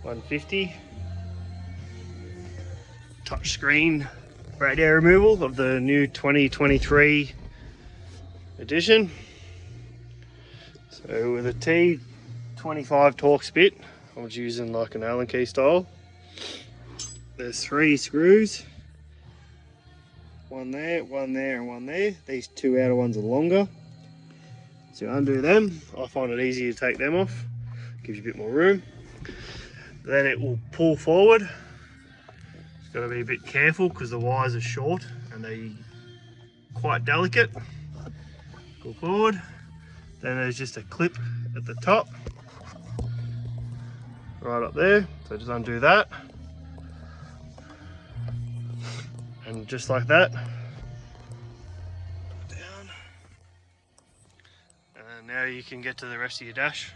150. Touchscreen radio removal of the new 2023 edition. So with a T25 Torx bit, I was using like an Allen key style. There's 3 screws. One there, and one there. These 2 outer ones are longer. So undo them. I find it easy to take them off. Gives you a bit more room. Then it will pull forward. Got to be a bit careful because the wires are short and they're quite delicate. Pull forward. Then there's just a clip at the top, right up there. So just undo that, and just like that, down. And now you can get to the rest of your dash.